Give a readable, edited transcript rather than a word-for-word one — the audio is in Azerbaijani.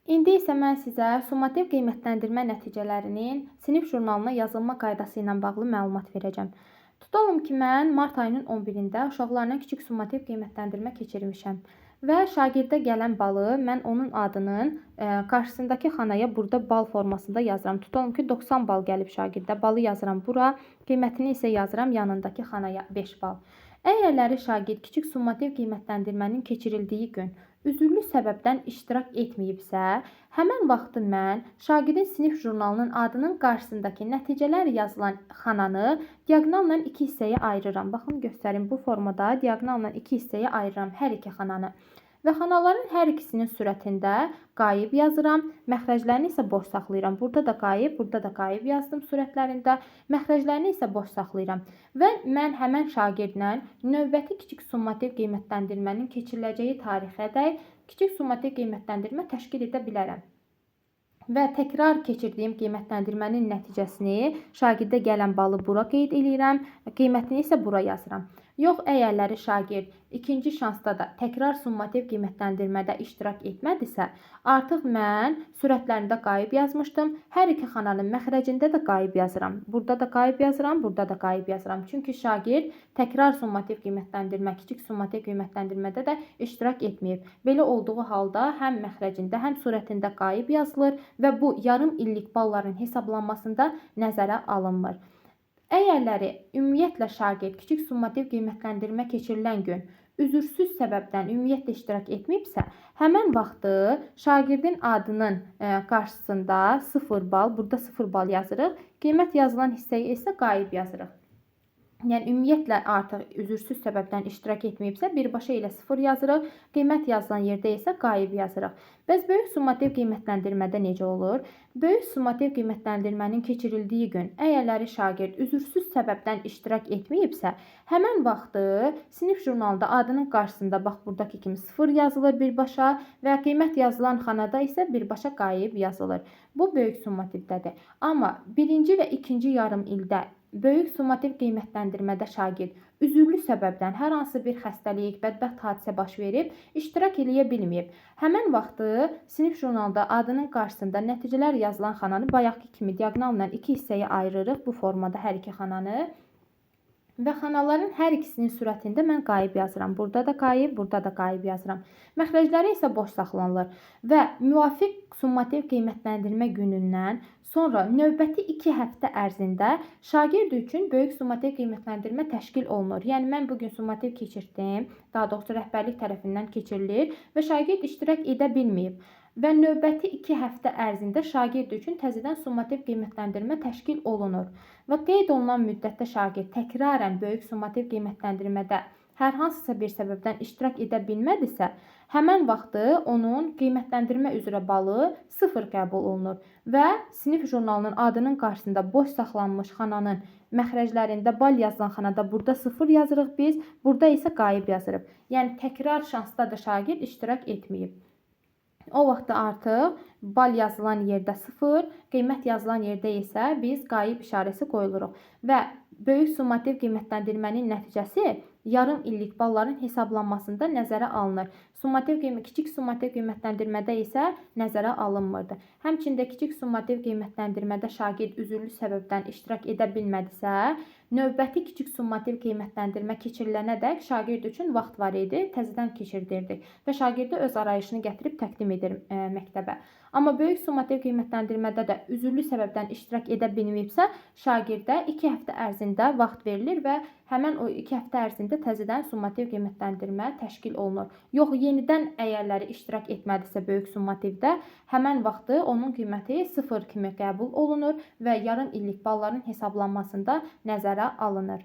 İndi isə mən sizə summativ qiymətləndirmə nəticələrinin sinif jurnalına yazılma qaydası ilə bağlı məlumat verəcəm. Tutalım ki, mən mart ayının 11-də uşaqlarına kiçik summativ qiymətləndirmə keçirmişəm və şagirdə gələn balı mən onun adının qarşısındakı xanaya burada bal formasında yazıram. Tutalım ki, 90 bal gəlib şagirdə, balı yazıram bura, qiymətini isə yazıram yanındakı xanaya 5 bal. Əgərləri şagird kiçik summativ qiymətləndirmənin keçirildiyi gün üzürlü səbəbdən iştirak etməyibsə, həmin vaxtı mən şagirdin sinif jurnalının adının qarşısındakı nəticələr yazılan xananı diaqonalla 2 hissəyə ayırıram. Baxın, göstərim, bu formada diaqonalla 2 hissəyə ayırıram hər iki xananı. Və xanaların hər ikisinin sürətində qayıb yazıram, məxrəclərini isə boş saxlayıram. Burada da qayıb yazdım sürətlərində, məxrəclərini isə boş saxlayıram. Və mən həmən şagirdlə növbəti kiçik summativ qiymətləndirmənin keçiriləcəyi tarixədək kiçik summativ qiymətləndirmə təşkil edə bilərəm. Və təkrar keçirdiyim qiymətləndirmənin nəticəsini, şagirdə gələn balı bura qeyd edirəm, qiymətini isə bura yazıram. Yox, əgərləri şagird ikinci şansda da təkrar summativ qiymətləndirmədə iştirak etmədisə, artıq mən sürətlərində qayıb yazmışdım. Hər iki xananın məxrəcində də qayıb yazıram. Burada da qayıb yazıram, burada da qayıb yazıram. Çünki şagird təkrar summativ qiymətləndirmə, kiçik summativ qiymətləndirmədə də iştirak etməyib. Belə olduğu halda həm məxrəcində, həm sürətində qayıb yazılır və bu yarım illik balların hesablanmasında nəzərə alınmır. Əgərləri ümumiyyətlə şagird kiçik summativ qiymətləndirmə keçirilən gün üzürsüz səbəbdən ümumiyyətlə iştirak etməyibsə, həmən vaxtı şagirdin adının qarşısında 0 bal, burada 0 bal yazırıq, qiymət yazılan hissəyə isə qayıb yazırıq. Yəni, ümumiyyətlə artıq üzürsüz səbəbdən iştirak etməyibsə, birbaşa ilə 0 yazırıq, qiymət yazılan yerdə isə qayıb yazırıq. Bəs böyük summativ qiymətləndirmədə necə olur? Böyük summativ qiymətləndirmənin keçirildiyi gün əgərləri şagird üzürsüz səbəbdən iştirak etməyibsə, həmən vaxtı sinif jurnalında adının qarşısında bax, buradakı kimi 0 yazılır birbaşa və qiymət yazılan xanada isə birbaşa qayıb yazılır. Bu böyük summativdədir. Amma birinci və ikinci yarım ildə böyük summativ qiymətləndirmədə şagird üzürlü səbəbdən hər hansı bir xəstəlik, bədbəxt hadisə baş verib, iştirak edə bilməyib. Həmən vaxtı sinif jurnalında adının qarşısında nəticələr yazılan xananı bayaqki kimi diaqonalla 2 hissəyə ayırırıq bu formada hər iki xananı. Və xanaların hər ikisinin sürətində mən qayıb yazıram. Burada da qayıb yazıram. Məxrəcləri isə boş saxlanılır. Və müvafiq summativ qiymətləndirmə günündən sonra növbəti 2 həftə ərzində şagird üçün böyük summativ qiymətləndirmə təşkil olunur. Yəni, mən bugün summativ keçirdim, daha doğrusu rəhbərlik tərəfindən keçirilir və şagird iştirak edə bilməyib. Və növbəti 2 həftə ərzində şagird üçün təzədən summativ qiymətləndirmə təşkil olunur. Və qeyd olunan müddətdə şagird təkrarən böyük summativ qiymətləndirmədə hər hansısa bir səbəbdən iştirak edə bilmədisə, həmən vaxtı onun qiymətləndirmə üzrə balı 0 qəbul olunur və sinif jurnalının adının qarşısında boş saxlanmış xananın məxrəclərində bal yazılan xanada burada 0 yazırıq biz, burada isə qayıb yazırıq. Yəni, təkrar şansda da şagird iştirak etməyib. O vaxtda artıq bal yazılan yerdə 0, qiymət yazılan yerdə isə biz qayıb işarəsi qoyuluruq. Və böyük summativ qiymətləndirmənin nəticəsi yarım illik balların hesablanmasında nəzərə alınır. Kiçik summativ qiymətləndirmədə isə nəzərə alınmırdı. Həmçində kiçik summativ qiymətləndirmədə şagird üzürlü səbəbdən iştirak edə bilmədisə, növbəti kiçik summativ qiymətləndirmə keçirilənədək şagird üçün vaxt var idi, təzədən keçirdirdik və şagirdə öz arayışını gətirib təqdim edir məktəbə. Amma böyük summativ qiymətləndirmədə də üzürlü səbəbdən iştirak edə bilməyibsə, şagirdə 2 həftə ərzində vaxt verilir və həmən o 2 həftə ərzində təzədən summativ qiymətləndirmə təşkil olunur. Yox, yenidən əgərləri iştirak etmədisə böyük summativdə, həmən vaxtı onun qiyməti 0 kimi qəbul olunur və yarım illik balların hesablanmasında nəzərə alınır.